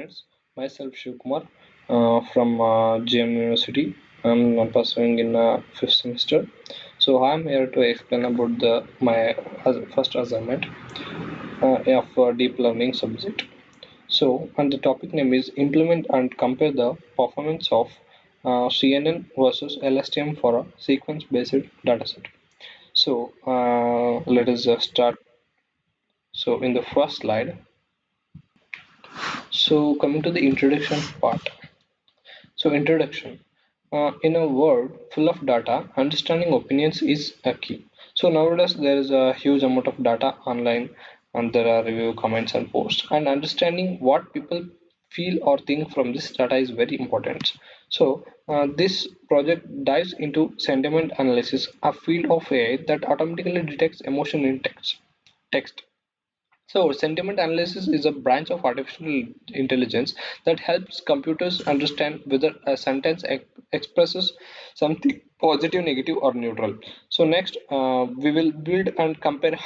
friends, myself Shivkumar from GM University. I'm pursuing in fifth semester. So I'm here to explain about the my first assignment of deep learning subject. So, and the topic name is implement and compare the performance of CNN versus LSTM for a sequence-based dataset. So let us start. So in the first slide. So coming to the introduction part. So introduction. In a world full of data, understanding opinions is a key. So nowadays there is a huge amount of data online and there are review comments and posts and understanding what people feel or think from this data is very important. So this project dives into sentiment analysis, a field of AI that automatically detects emotion in text. So, sentiment analysis is a branch of artificial intelligence that helps computers understand whether a sentence expresses something positive, negative, or neutral. So, next, we will build and compare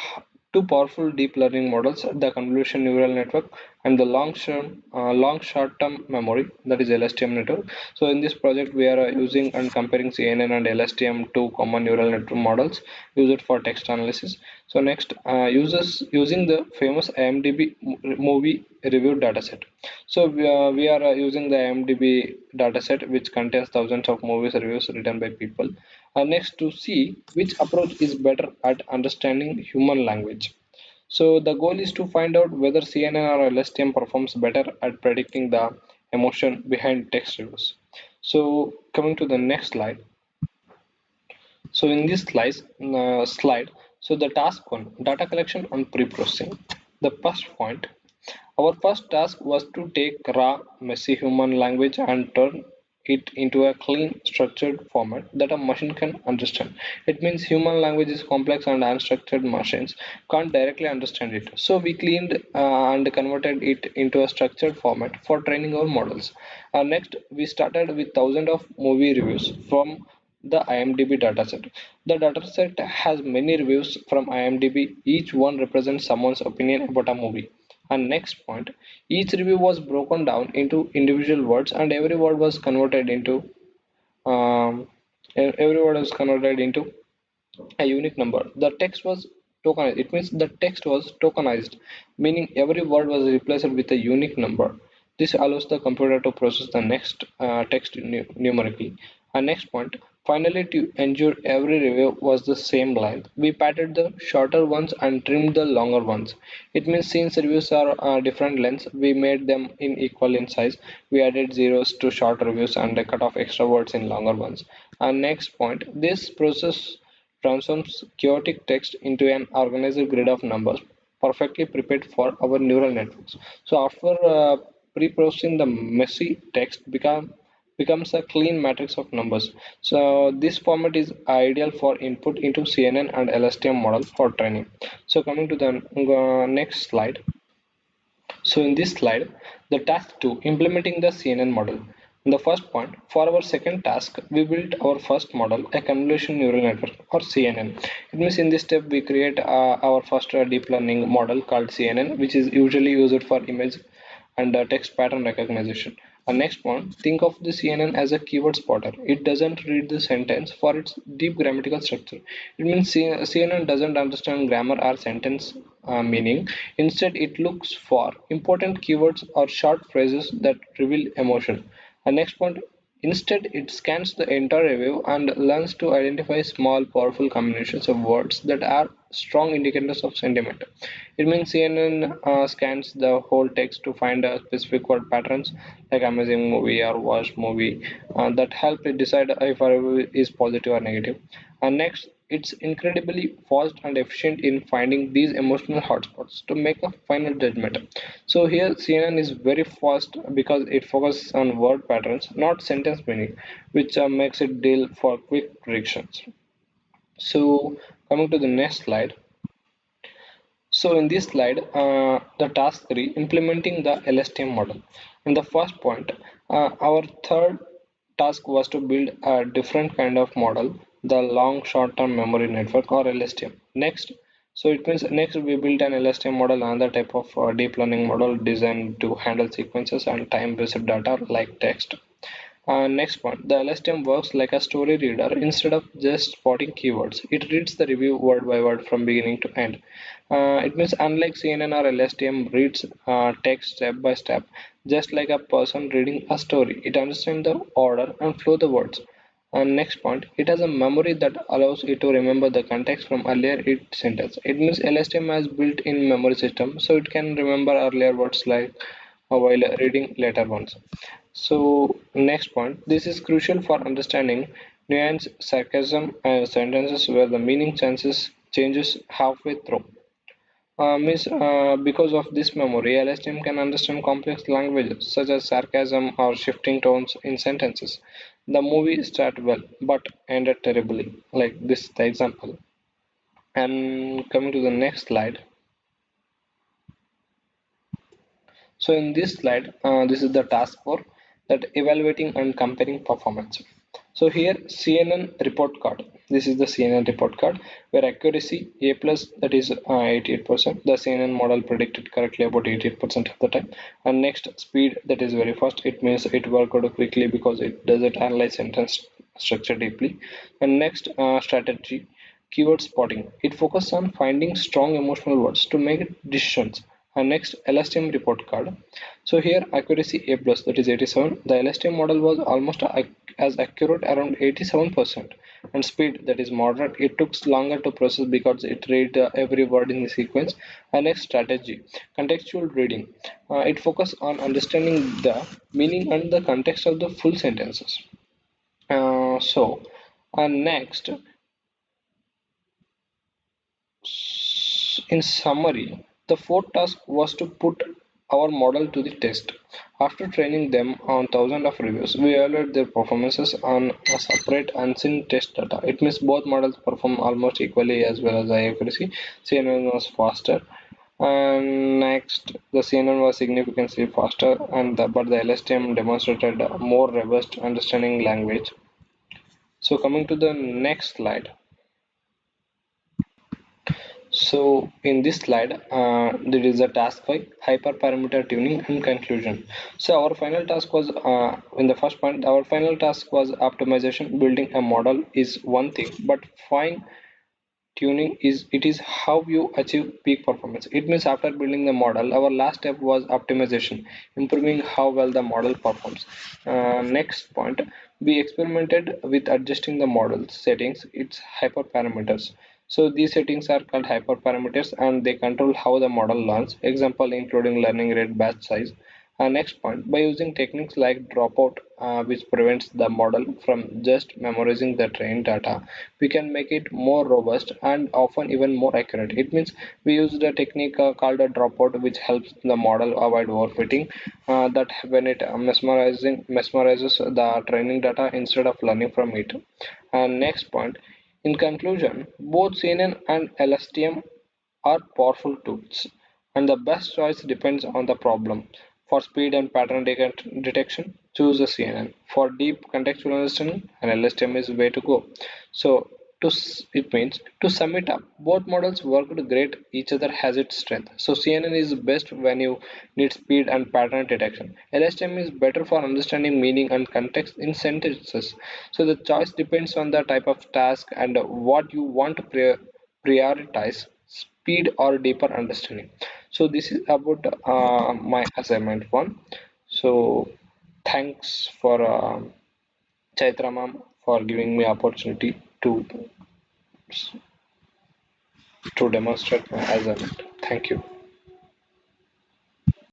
two powerful deep learning models: the convolution neural network and the long short-term memory, that is LSTM network. So, in this project, we are using and comparing CNN and LSTM, two common neural network models used for text analysis. So next, users using the famous IMDb movie review dataset. So we are using the IMDb dataset, which contains thousands of movies reviews written by people. Next, to see which approach is better at understanding human language. So the goal is to find out whether CNN or LSTM performs better at predicting the emotion behind text reviews. So coming to the next slide. So in this slide, so the task one, data collection and pre-processing. The first point, our first task was to take raw, messy human language and turn it into a clean, structured format that a machine can understand. It means human language is complex and unstructured machines can't directly understand it. So we cleaned and converted it into a structured format for training our models. Next, we started with thousands of movie reviews from the IMDb dataset. The dataset has many reviews from IMDb. Each one represents someone's opinion about a movie. And next point, each review was broken down into individual words, and every word was converted into a unique number. The text was tokenized. It means the text was tokenized, meaning every word was replaced with a unique number. This allows the computer to process the next text numerically. Our next point, finally, to ensure every review was the same length, we padded the shorter ones and trimmed the longer ones. It means since reviews are different lengths, we made them in equal in size. We added zeros to short reviews and cut off extra words in longer ones. Our next point, this process transforms chaotic text into an organized grid of numbers perfectly prepared for our neural networks. So after pre-processing, the messy text becomes a clean matrix of numbers. So this format is ideal for input into CNN and LSTM model for training. So coming to the next slide. So in this slide, the task 2, implementing the CNN model. In the first point, for our second task, we built our first model, a convolution neural network or CNN. It means in this step, we create our first deep learning model called CNN, which is usually used for image and text pattern recognition. Next one, think of the CNN as a keyword spotter. It doesn't read the sentence for its deep grammatical structure. It means CNN doesn't understand grammar or sentence meaning. Instead, it looks for important keywords or short phrases that reveal emotion. Next point, instead, it scans the entire review and learns to identify small, powerful combinations of words that are strong indicators of sentiment. It means CNN scans the whole text to find specific word patterns like amazing movie or worst movie that help it decide if a review is positive or negative. And next, it's incredibly fast and efficient in finding these emotional hotspots to make a final judgment. So here CNN is very fast because it focuses on word patterns, not sentence meaning, which makes it deal for quick predictions. So coming to the next slide. So in this slide, the task 3, implementing the LSTM model. In the first point, our third task was to build a different kind of model, the long short-term memory network or LSTM. Next, So it means next we built an LSTM model, another type of deep learning model designed to handle sequences and time-based data like text. Next point, the LSTM works like a story reader instead of just spotting keywords. It reads the review word by word from beginning to end. It means unlike CNN or LSTM reads text step by step, just like a person reading a story. It understands the order and flow the words. And next point, it has a memory that allows it to remember the context from earlier it sentence. It means LSTM has built-in memory system, so it can remember earlier words like while reading later ones. So next point, this is crucial for understanding nuance, sarcasm, and sentences where the meaning changes halfway through. Because of this memory, LSTM can understand complex languages such as sarcasm or shifting tones in sentences. The movie started well but ended terribly, like this the example. And coming to the next slide. So in this slide, this is the task for that evaluating and comparing performance. So here CNN report card. This is the CNN report card where accuracy A plus that is 88%. The CNN model predicted correctly about 88% of the time. And next speed that is very fast. It means it worked out quickly because it doesn't analyze sentence structure deeply. And next strategy keyword spotting. It focuses on finding strong emotional words to make decisions. And next LSTM report card. So here accuracy A plus that is 87. The LSTM model was almost as accurate around 87%, and speed that is moderate. It took longer to process because it read every word in the sequence. And next strategy contextual reading. It focused on understanding the meaning and the context of the full sentences. And next in summary, the fourth task was to put our model to the test. After training them on thousands of reviews, we evaluate their performances on a separate unseen test data. It means both models perform almost equally as well as the accuracy. CNN was faster, and next the CNN was significantly faster, but the LSTM demonstrated a more robust understanding language. So coming to the next slide. So in this slide, there is a task by hyperparameter tuning and conclusion. So our final task was in the first point, our final task was optimization. Building a model is one thing, but fine tuning is how you achieve peak performance. It means after building the model, our last step was optimization, improving how well the model performs. Next point, we experimented with adjusting the model settings, its hyperparameters. So these settings are called hyperparameters and they control how the model learns. Example including learning rate, batch size. Next point, by using techniques like dropout, which prevents the model from just memorizing the trained data, we can make it more robust and often even more accurate. It means we use the technique called a dropout, which helps the model avoid overfitting. That when it mesmerizes the training data instead of learning from it. And next point, in conclusion, both CNN and LSTM are powerful tools, and the best choice depends on the problem. For speed and pattern detection, choose a CNN. For deep contextual understanding, an LSTM is the way to go. So, it means to sum it up, both models work great. Each other has its strength. So, CNN is best when you need speed and pattern detection. LSTM is better for understanding meaning and context in sentences. So, the choice depends on the type of task and what you want to prioritize speed or deeper understanding. So this is about my assignment one. So thanks for Chaitra ma'am for giving me opportunity to demonstrate my assignment. Thank you.